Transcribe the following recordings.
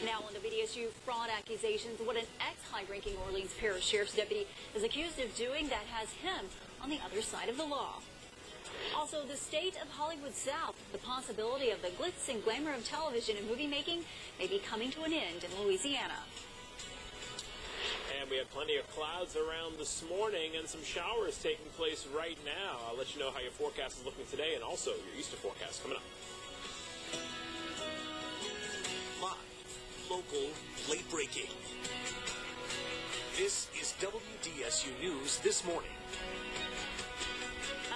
Now on the WDSU fraud accusations, what an ex-high-ranking Orleans Parish Sheriff's deputy is accused of doing that has him on the other side of the law. Also, the state of Hollywood South, the possibility of the glitz and glamour of television and movie making may be coming to an end in Louisiana. And we have plenty of clouds around this morning and some showers taking place right now. I'll let you know how your forecast is looking today and also your Easter forecast coming up. Live, local, late breaking. This is WDSU News This Morning.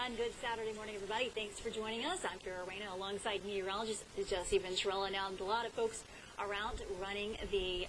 And good Saturday morning, everybody. Thanks for joining us. I'm Kara Reyna alongside meteorologist Jesse Venturella. Now, a lot of folks around running the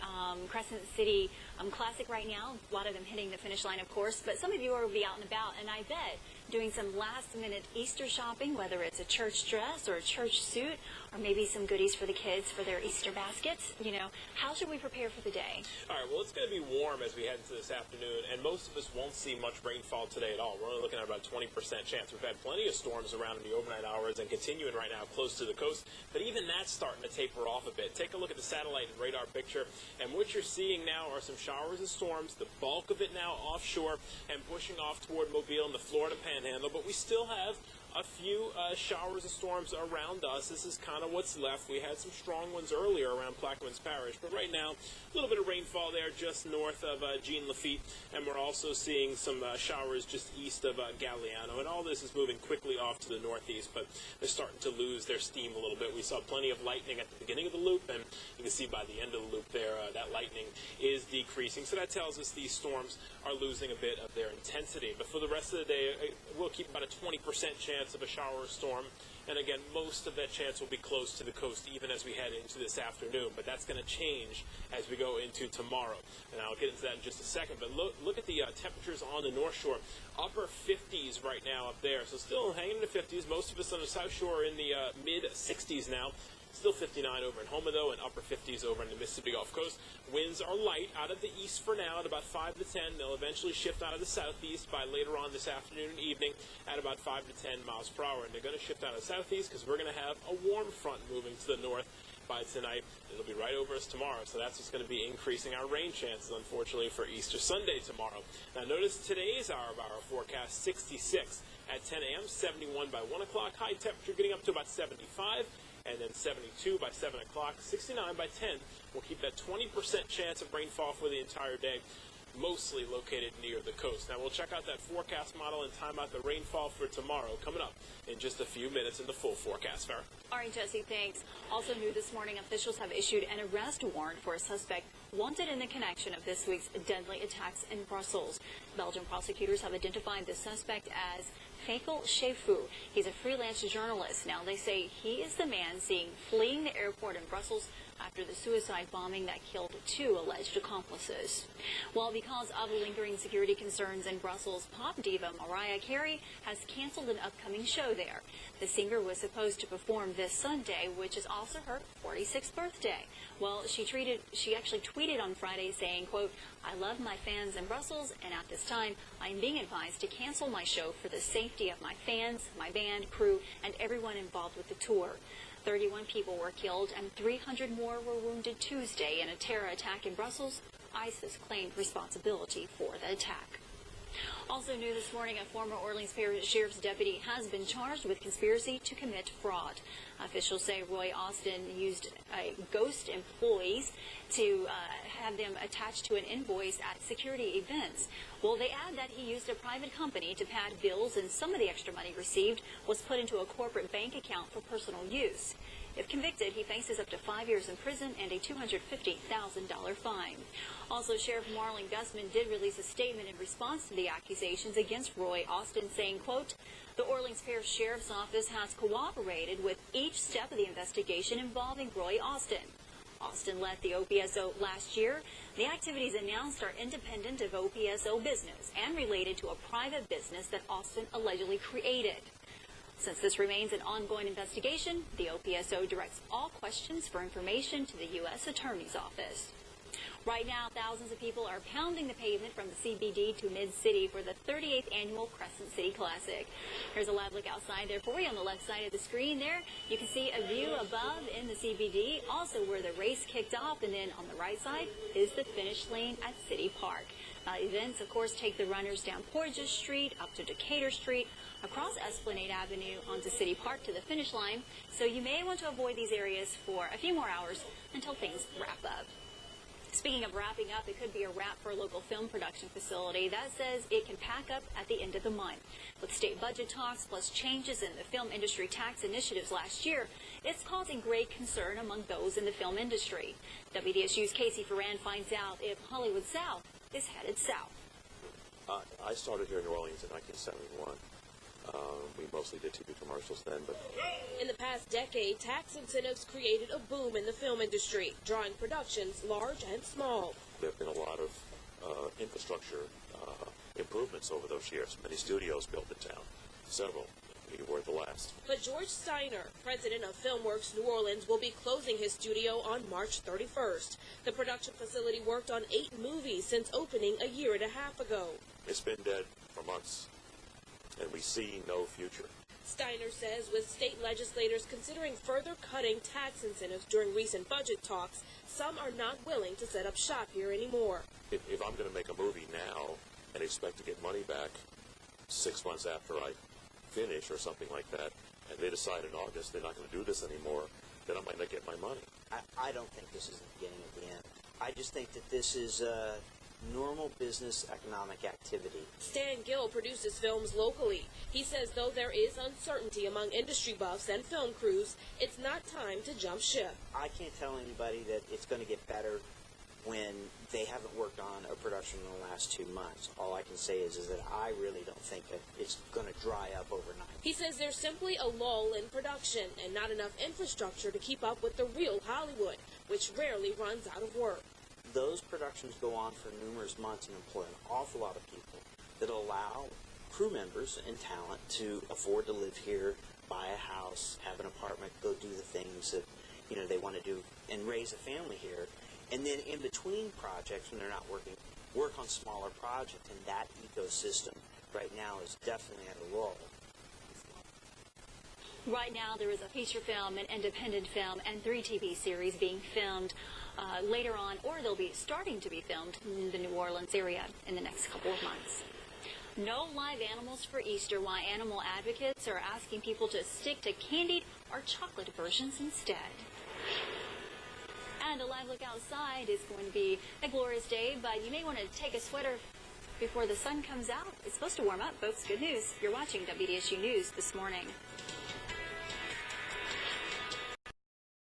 Crescent City Classic right now. A lot of them hitting the finish line, of course. But some of you will be out and about, and I bet doing some last-minute Easter shopping, whether it's a church dress or a church suit, or maybe some goodies for the kids for their Easter baskets. You know, how should we prepare for the day? All right, well, it's going to be warm as we head into this afternoon, and most of us won't see much rainfall today at all. We're only looking at about a 20% chance. We've had plenty of storms around in the overnight hours and continuing right now close to the coast, but even that's starting to taper off a bit. Take a look at the satellite and radar picture, and what you're seeing now are some showers and storms, the bulk of it now offshore and pushing off toward Mobile and the Florida Panhandle, but we still have a few showers and storms around us. This is kind of what's left. We had some strong ones earlier around Plaquemines Parish, but right now, a little bit of rainfall there just north of Jean Lafitte, and we're also seeing some showers just east of Galliano, and all this is moving quickly off to the northeast, but they're starting to lose their steam a little bit. We saw plenty of lightning at the beginning of the loop, and you can see by the end of the loop there, that lightning is decreasing, so that tells us these storms are losing a bit of their intensity. But for the rest of the day, we'll keep about a 20% chance of a shower or storm, and again, most of that chance will be close to the coast even as we head into this afternoon, but that's going to change as we go into tomorrow, and I'll get into that in just a second. But look at the temperatures on the North Shore. Upper 50s right now up there, so still hanging in the 50s. Most of us on the South Shore are in the mid 60s now. Still 59 over in Houma, though, and upper 50s over in the Mississippi Gulf Coast. Winds are light out of the east for now at about 5 to 10. They'll eventually shift out of the southeast by later on this afternoon and evening at about 5 to 10 miles per hour. And they're going to shift out of the southeast because we're going to have a warm front moving to the north by tonight. It'll be right over us tomorrow, so that's what's going to be increasing our rain chances, unfortunately, for Easter Sunday tomorrow. Now, notice today's hour of our forecast, 66 at 10 a.m., 71 by 1 o'clock, high temperature getting up to about 75. And then 72 by 7 o'clock, 69 by 10. We'll keep that 20% chance of rainfall for the entire day, mostly located near the coast. Now, we'll check out that forecast model and time out the rainfall for tomorrow coming up in just a few minutes in the full forecast. Farrah. All right, Jesse, thanks. Also new this morning, officials have issued an arrest warrant for a suspect wanted in the connection of this week's deadly attacks in Brussels. Belgian prosecutors have identified the suspect as Fakel Shefu. He's a freelance journalist. Now, they say he is the man seen fleeing the airport in Brussels after the suicide bombing that killed 2 alleged accomplices. Well, because of lingering security concerns in Brussels, pop diva Mariah Carey has canceled an upcoming show there. The singer was supposed to perform this Sunday, which is also her 46th birthday. Well, she actually tweeted on Friday saying, quote, "I love my fans in Brussels, and at this time, I am being advised to cancel my show for the safety of my fans, my band, crew, and everyone involved with the tour." 31 people were killed and 300 more were wounded Tuesday in a terror attack in Brussels. ISIS claimed responsibility for the attack. Also new this morning, a former Orleans Parish Sheriff's deputy has been charged with conspiracy to commit fraud. Officials say Roy Austin used ghost employees to have them attached to an invoice at security events. Well, they add that he used a private company to pad bills, and some of the extra money received was put into a corporate bank account for personal use. If convicted, he faces up to 5 years in prison and a $250,000 fine. Also, Sheriff Marlon Gusman did release a statement in response to the accusations against Roy Austin, saying, quote, "The Orleans Parish Sheriff's Office has cooperated with each step of the investigation involving Roy Austin." Austin left the OPSO last year. The activities announced are independent of OPSO business and related to a private business that Austin allegedly created. Since this remains an ongoing investigation, the OPSO directs all questions for information to the U.S. Attorney's Office. Right now, thousands of people are pounding the pavement from the CBD to Mid-City for the 38th annual Crescent City Classic. Here's a live look outside there for you on the left side of the screen there. You can see a view above in the CBD, also where the race kicked off, and then on the right side is the finish lane at City Park. Events, of course, take the runners down Porges Street, up to Decatur Street, across Esplanade Avenue onto City Park to the finish line, so you may want to avoid these areas for a few more hours until things wrap up. Speaking of wrapping up, it could be a wrap for a local film production facility that says it can pack up at the end of the month. With state budget talks plus changes in the film industry tax initiatives last year, it's causing great concern among those in the film industry. WDSU's Casey Ferran finds out if Hollywood South is headed south. I started here in New Orleans in 1971. We mostly did TV commercials then, but in the past decade, tax incentives created a boom in the film industry, drawing productions large and small. there have been a lot of infrastructure improvements over those years. Many studios built in town, several. We were the last. But George Steiner, president of FilmWorks New Orleans, will be closing his studio on March 31st. The production facility worked on 8 movies since opening a year and a half ago. It's been dead for months, and we see no future. Steiner says with state legislators considering further cutting tax incentives during recent budget talks, some are not willing to set up shop here anymore. If I'm going to make a movie now and expect to get money back 6 months after I finish or something like that, and they decide in August they're not going to do this anymore, then I might not get my money. I don't think this is the beginning of the end. I just think that this is normal business economic activity. Stan Gill produces films locally. He says though there is uncertainty among industry buffs and film crews, it's not time to jump ship. I can't tell anybody that it's going to get better when they haven't worked on a production in the last 2 months. All I can say is that I really don't think that it's going to dry up overnight. He says there's simply a lull in production and not enough infrastructure to keep up with the real Hollywood, which rarely runs out of work. Those productions go on for numerous months and employ an awful lot of people that allow crew members and talent to afford to live here, buy a house, have an apartment, go do the things that they want to do, and raise a family here. And then in between projects, when they're not working, work on smaller projects, and that ecosystem right now is definitely at a lull. Right now, there is a feature film, an independent film, and 3 TV series being filmed later on, or they'll be starting to be filmed in the New Orleans area in the next couple of months. No live animals for Easter, why animal advocates are asking people to stick to candied or chocolate versions instead. And a live look outside is going to be a glorious day, but you may want to take a sweater before the sun comes out. It's supposed to warm up, folks. Good news. You're watching WDSU News this morning.